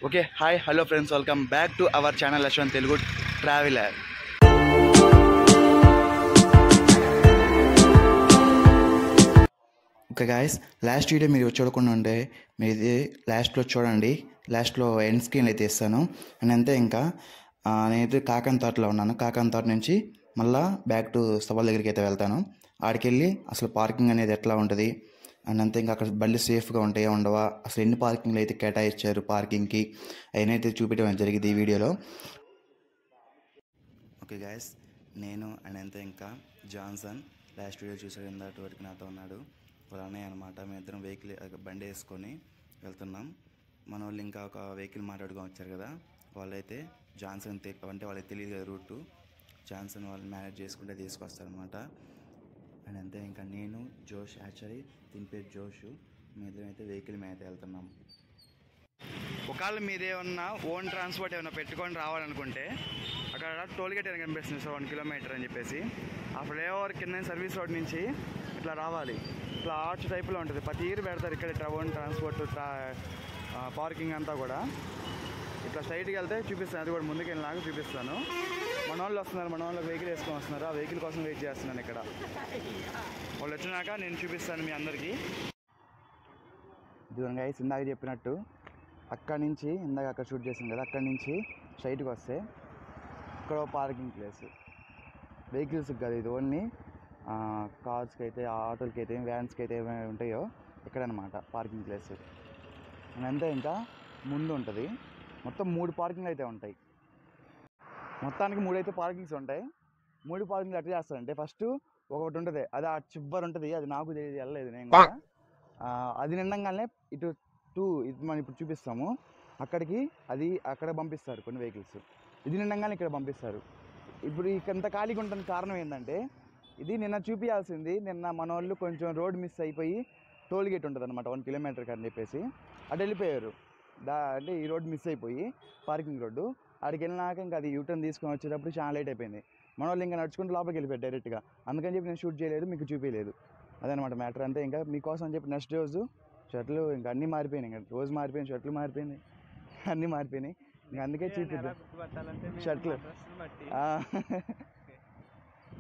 Okay, hi hello friends, welcome back to our channel Yashwant Telugu traveller. Okay guys, last video మీరు చూడకుండా ఉంటే మీరు ఇది లాస్ట్లో చూడండి. లాస్ట్లో ఎండ్ స్క్రీన్ అయితే ఇస్తాను. అండ్ అంతే, ఇంకా నేనైతే కాకన్ తోటలో ఉన్నాను. కాకన్ తోట నుంచి మళ్ళీ బ్యాక్ టు సవాల్ దగ్గరికి అయితే వెళ్తాను. ఆడికెళ్ళి అసలు పార్కింగ్ అనేది ఎట్లా ఉంటుంది అండ్ అంతే, ఇంకా అక్కడ బండి సేఫ్గా ఉంటాయా ఉండవా, అసలు ఎన్ని పార్కింగ్లు అయితే కేటాయించారు పార్కింగ్కి, అయినైతే చూపించడం జరిగింది ఈ వీడియోలో. ఓకే గాయస్, నేను అండ్ అంతే ఇంకా జాన్సన్ లాస్ట్ వీడియో చూసాడు ఇందాటి వరకు నాతో ఉన్నాడు. వాళ్ళ అన్నయ్య అనమాట. మేము ఇద్దరం వెహికల్ బండి వేసుకొని వెళ్తున్నాం. మన వాళ్ళు ఇంకా ఒక వెహికల్ మాట్లాడుకొని వచ్చారు కదా, వాళ్ళైతే జాన్సన్ అంటే వాళ్ళకి తెలియదు కదా రూటు. జాన్సన్ వాళ్ళు మేనేజ్ చేసుకుంటే తీసుకొస్తారనమాట. అండ్ అంతే, ఇంకా నేను జోష్, యాక్చువల్లీ దీని పేరు జోషు, మేము అయితే వెహికల్ మీద అయితే వెళ్తున్నాం. ఒకవేళ మీదేమన్నా ఓన్ ట్రాన్స్పోర్ట్ ఏమైనా పెట్టుకొని రావాలనుకుంటే అక్కడ టోల్ గేట్ అని కనిపిస్తుంది సార్, 1 కిలోమీటర్ అని చెప్పేసి. ఆ ఫ్లైఓవర్ కింద సర్వీస్ రోడ్ నుంచి ఇట్లా రావాలి. ఇట్లా ఆర్చ్ టైప్లో ఉంటుంది. ప్రతి ఇయర్ పెడతారు ఇక్కడ ఓన్ ట్రాన్స్పోర్ట్ పార్కింగ్ అంతా కూడా. ఇట్లా స్ట్రైట్కి వెళ్తే చూపిస్తాను, అది కూడా ముందుకు వెళ్ళినాక చూపిస్తాను. మన వాళ్ళు వస్తున్నారు, మన వాళ్ళు వెహికల్ వేసుకొని వస్తున్నారు. ఆ వెహికల్ కోసం వెయిట్ చేస్తున్నాను ఇక్కడ. వాళ్ళు వచ్చినాక నేను చూపిస్తాను మీ అందరికీ. ఇదిగోండి గైస్, ఇందాక చెప్పినట్టు అక్కడి నుంచి, ఇందాక అక్కడ షూట్ చేసింది కదా, అక్కడి నుంచి స్ట్రైట్కి వస్తే ఇక్కడ పార్కింగ్ ప్లేస్. వెహికల్స్కి కాదు, ఇది ఓన్లీ కార్స్కి అయితే, ఆటోలకి అయితే, వ్యాన్స్కి అయితే ఏమైనా ఉంటాయో ఇక్కడనమాట పార్కింగ్ ప్లేస్. అంతే, ఇంకా ముందు ఉంటుంది. మొత్తం 3 పార్కింగ్లు అయితే ఉంటాయి. మొత్తానికి 3 అయితే పార్కింగ్స్ ఉంటాయి. 3 పార్కింగ్లు ఎట్లా చేస్తారంటే, ఫస్ట్ ఒకటి ఉంటుంది, అది ఆ చివరి ఉంటుంది, అది నాకు తెలియదు, వెళ్ళలేదు నేను కూడా. అది నిండంగానే ఇటు 2 ఇది మనం ఇప్పుడు చూపిస్తాము అక్కడికి, అది అక్కడ పంపిస్తారు కొన్ని వెహికల్స్. ఇది నిండంగానే ఇక్కడ పంపిస్తారు. ఇప్పుడు ఇంత ఖాళీగా ఉంటుంది కారణం ఏంటంటే, ఇది నిన్న చూపించాల్సింది, నిన్న మన వాళ్ళు కొంచెం రోడ్ మిస్ అయిపోయి టోల్ గేట్ ఉంటుంది అనమాట 1 కిలోమీటర్కి అని చెప్పేసి అటు వెళ్ళిపోయారు. అంటే ఈ రోడ్ మిస్ అయిపోయి పార్కింగ్ రోడ్డు అక్కడికి వెళ్ళినాక ఇంకా అది యూటర్న్ తీసుకొని వచ్చేటప్పుడు చాలా లేట్ అయిపోయింది. మన వాళ్ళు ఇంకా నడుచుకుంటూ లోపలికి వెళ్ళిపోయారు డైరెక్ట్గా. అందుకని చెప్పి నేను షూట్ చేయలేదు, మీకు చూపించలేదు. అదనమాట మ్యాటర్. అంతే, ఇంకా మీకోసం అని చెప్పి నెక్స్ట్ రోజు షర్ట్లు ఇంకా అన్నీ మారిపోయినాయి. ఇంకా రోజు మారిపోయినాయి, షర్ట్లు మారిపోయినాయి, అన్నీ మారిపోయినాయి. ఇంకా అందుకే చూపిద్దాం షర్ట్లు.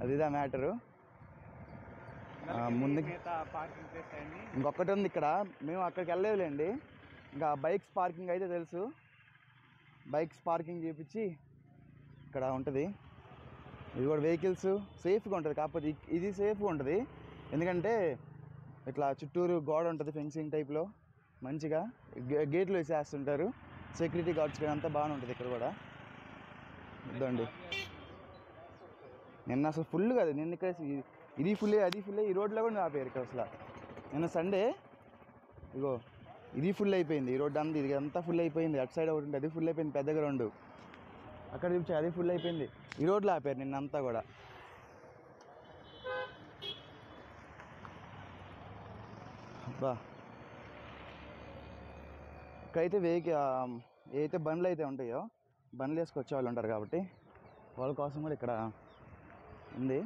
అదిదా మ్యాటరు. ముందుకి ఇంకొకటి ఉంది ఇక్కడ, మేము అక్కడికి వెళ్ళలేదులేండి. ఇంకా బైక్స్ పార్కింగ్ అయితే తెలుసు, బైక్స్ పార్కింగ్ చేపించి ఇక్కడ ఉంటుంది. ఇది కూడా వెహికల్స్ సేఫ్గా ఉంటుంది. కాకపోతే ఇది సేఫ్గా ఉంటుంది, ఎందుకంటే ఇట్లా చుట్టూరు గోడ ఉంటుంది, ఫెన్సింగ్ టైప్లో మంచిగా గేట్లు వేసేస్తుంటారు. సెక్యూరిటీ గార్డ్స్ కానీ అంతా బాగానే ఉంటుంది ఇక్కడ కూడా. ఇదండి, నిన్న అసలు ఫుల్ కదా, నిన్న ఇక్కడ ఇది ఫుల్లే, అది ఫుల్లే. ఈ రోడ్లో కూడా ఆపారు ఇక్కడ అసలు. నిన్న సండే ఇగో ఇది ఫుల్ అయిపోయింది, ఈ రోడ్డు అంతా, ఇది అంతా ఫుల్ అయిపోయింది. అటు సైడ్ ఒకటి ఉంటుంది, అది ఫుల్ అయిపోయింది, పెద్ద గ్రౌండ్ అక్కడ చూపించి అది ఫుల్ అయిపోయింది. ఈ రోడ్లో ఆపారు నిన్నంతా కూడా. అబ్బా, ఇక్కడైతే ఏదైతే బండ్లు అయితే ఉంటాయో, బండ్లు వేసుకొచ్చే వాళ్ళు ఉంటారు కాబట్టి వాళ్ళ కోసం కూడా ఇక్కడ ఉంది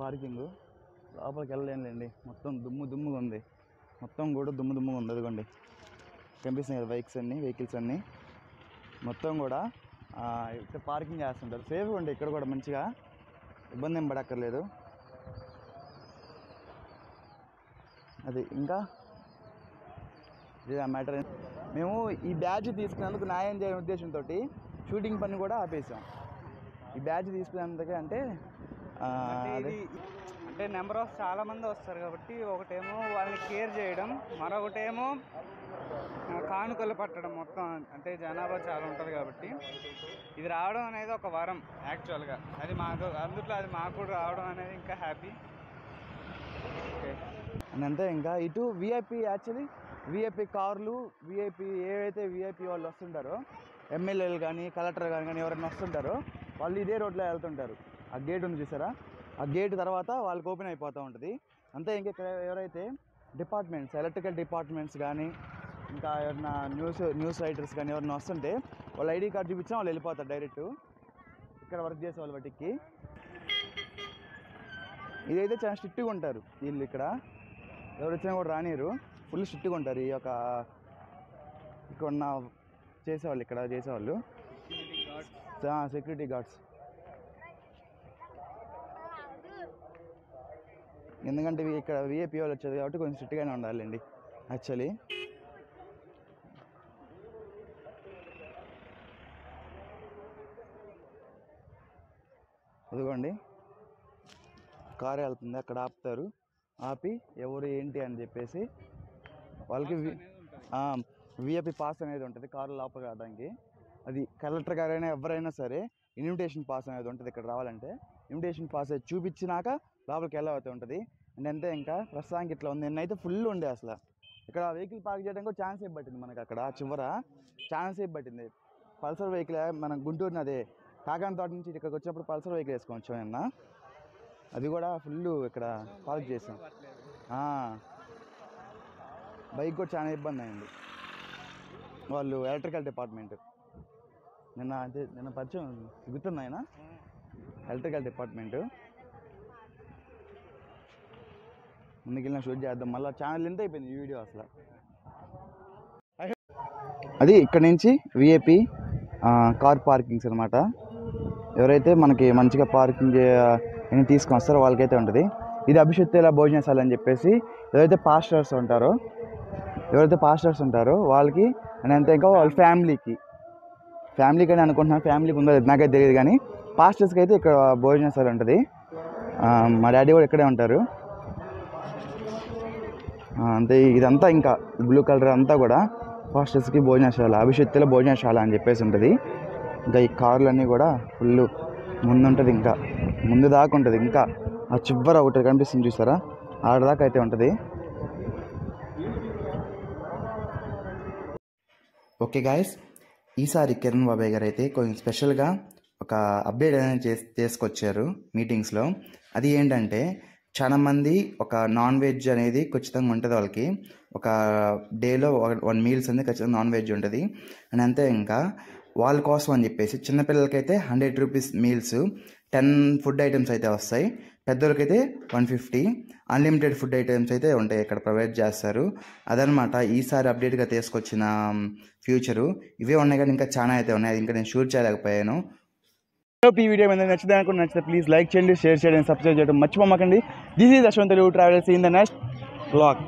పార్కింగ్. లోపలికి వెళ్ళలేండి, మొత్తం దుమ్ముగా ఉంది, మొత్తం కూడా దుమ్ముగా ఉంది. అదిగోండి కనిపిస్తున్నాయి కదా బైక్స్ అన్నీ, వెహికల్స్ అన్నీ మొత్తం కూడా ఇక్కడ పార్కింగ్ చేస్తుంటారు. సేఫ్గా ఉండే ఇక్కడ కూడా, మంచిగా ఇబ్బంది ఏం పడక్కర్లేదు. అది ఇంకా ఇది ఆ మ్యాటర్. మేము ఈ బ్యాడ్జ్ తీసుకున్నందుకు న్యాయం చేయడం ఉద్దేశంతో షూటింగ్ పని కూడా ఆపేసాం. ఈ బ్యాడ్జ్ తీసుకున్నందుకే అంటే నెంబర్ ఆఫ్ చాలా మంది వస్తారు కాబట్టి, ఒకటేమో వాళ్ళని కేర్ చేయడం, మరొకటేమో కానుకలు పట్టడం. మొత్తం అంటే జనాభా చాలా ఉంటుంది కాబట్టి ఇది రావడం అనేది ఒక వరం యాక్చువల్గా. అది మాకు, అందుట్లో అది మాకు కూడా రావడం అనేది ఇంకా హ్యాపీ. ఓకే, అంతే. ఇంకా ఇటు విఐపి, యాక్చువల్లీ విఐపి కార్లు, విఐపి ఏవైతే విఐపి వాళ్ళు వస్తుంటారో, ఎమ్మెల్యేలు కానీ కలెక్టర్ కానీ ఎవరైనా వస్తుంటారో వాళ్ళు ఇదే రోడ్లో వెళ్తుంటారు. ఆ గేట్ ఉంది చూసారా, ఆ గేట్ తర్వాత వాళ్ళకి ఓపెన్ అయిపోతూ ఉంటుంది. అంతే, ఇంకా ఎవరైతే డిపార్ట్మెంట్స్, ఎలక్ట్రికల్ డిపార్ట్మెంట్స్ కానీ, ఇంకా ఎవరైనా న్యూస్ రైటర్స్ కానీ ఎవరైనా వస్తుంటే వాళ్ళు ఐడి కార్డు చూపించినా వాళ్ళు వెళ్ళిపోతారు డైరెక్ట్ ఇక్కడ వర్క్ చేసే వాళ్ళ బట్టికి. ఇదైతే చాలా స్ట్రిక్ట్గా ఉంటారు వీళ్ళు. ఇక్కడ ఎవరు వచ్చినా కూడా రానియరు, ఫుల్ స్ట్రిక్ట్గా ఉంటారు. ఈ యొక్క ఇక్కడ ఉన్న చేసేవాళ్ళు, ఇక్కడ చేసేవాళ్ళు సెక్యూరిటీ గార్డ్స్. ఎందుకంటే ఇక్కడ విఐపీ వాళ్ళు వచ్చేది కాబట్టి కొంచెం స్ట్రిక్ట్గానే ఉండాలండి యాక్చువల్లీ. అదిగోండి కారు వెళ్తుంది, అక్కడ ఆపుతారు, ఆపి ఎవరు ఏంటి అని చెప్పేసి వాళ్ళకి విఐపి పాస్ అనేది ఉంటుంది కారు లోపల రావడానికి. అది కలెక్టర్ గారైనా ఎవరైనా సరే ఇన్విటేషన్ పాస్ అనేది ఉంటుంది. ఇక్కడ రావాలంటే ఇన్విటేషన్ పాస్ అయితే చూపించినాక లోపలికి వెళ్ళవతే ఉంటుంది. అండ్ అంతే, ఇంకా ప్రస్తుతానికి ఇట్లా ఉంది. నిన్నైతే ఫుల్ ఉండే అసలు. ఇక్కడ వెహికల్ పార్క్ చేయడానికి కూడా ఛాన్స్ సేపు పట్టింది మనకి. అక్కడ చివర ఛాన్స్ సేపు పట్టింది. పల్సర్ వెహికల్ మన గుంటూరుని అదే కాకాని తోట నుంచి ఇక్కడికి వచ్చినప్పుడు పల్సర్ వెహికల్ వేసుకోవచ్చు నిన్న. అది కూడా ఫుల్ ఇక్కడ పార్క్ చేసాం. బైక్ కూడా చాలా ఇబ్బంది అయింది. వాళ్ళు ఎలక్ట్రికల్ డిపార్ట్మెంట్ నిన్న పరిచయం గుర్తుంది ఆయన, ఎలక్ట్రికల్ డిపార్ట్మెంట్. ముందుకెళ్ళిన షూట్ చేద్దాం, మళ్ళీ ఛానల్ ఎంత అయిపోయింది ఈ వీడియో అసలు. అది ఇక్కడ నుంచి విఐపి కార్ పార్కింగ్స్ అనమాట. ఎవరైతే మనకి మంచిగా పార్కింగ్ తీసుకొని వస్తారో వాళ్ళకైతే ఉంటుంది. ఇది అభిషేక్తేలా భోజనశాల అని చెప్పేసి ఎవరైతే పాస్టర్స్ ఉంటారో వాళ్ళకి అని అంతే, ఇంకా వాళ్ళ ఫ్యామిలీకి అని అనుకుంటున్నాను. ఫ్యామిలీకి ఉందో నాకైతే తెలియదు, కానీ పాస్టర్స్కి అయితే ఇక్కడ భోజనశాల ఉంటుంది. మా డాడీ కూడా ఇక్కడే ఉంటారు. అంతే, ఇదంతా ఇంకా బ్లూ కలర్ అంతా కూడా పాస్టర్స్కి భోజనశాల, అభిషేక్తేలా భోజనశాల అని చెప్పేసి ఉంటుంది. ఇంకా ఈ కార్లన్నీ కూడా ఫుల్ ముందుంటుంది, ఇంకా ముందు దాకా ఉంటుంది. ఇంకా ఆ చివర ఒకటి కనిపిస్తుంది చూసారా, ఆడదాకా అయితే ఉంటుంది. ఓకే గాయస్, ఈసారి కిరణ్ బాబాయ్ గారు అయితే కొంచెం స్పెషల్గా ఒక అప్డేట్ అనేది తీసుకొచ్చారు మీటింగ్స్లో. అది ఏంటంటే చాలామంది ఒక నాన్ వెజ్ అనేది ఖచ్చితంగా ఉంటుంది వాళ్ళకి. ఒక డేలో 1 మీల్స్ అనేది ఖచ్చితంగా నాన్ వెజ్ ఉంటుంది. అండ్ అంతే, ఇంకా వాళ్ళ కోసం అని చెప్పేసి చిన్నపిల్లలకైతే 100 రూపీస్ మీల్స్ 10 ఫుడ్ ఐటమ్స్ అయితే వస్తాయి. పెద్దోళ్ళకైతే 150 అన్లిమిటెడ్ ఫుడ్ ఐటమ్స్ అయితే ఉంటాయి, ఇక్కడ ప్రొవైడ్ చేస్తారు. అదనమాట ఈసారి అప్డేట్గా తీసుకొచ్చిన ఫ్యూచరు. ఇవే ఉన్నాయి కానీ ఇంకా చాలా అయితే ఉన్నాయి, అది ఇంకా నేను షూట్ చేయలేకపోయాను. ఈ వీడియో మీద నచ్చితే ప్లీజ్ లైక్ చేయండి, షేర్ చేయండి, సబ్స్క్రైబ్ చేయడం మర్చిపోమాకండి. This is Yashwant Telugu travels in the next vlog.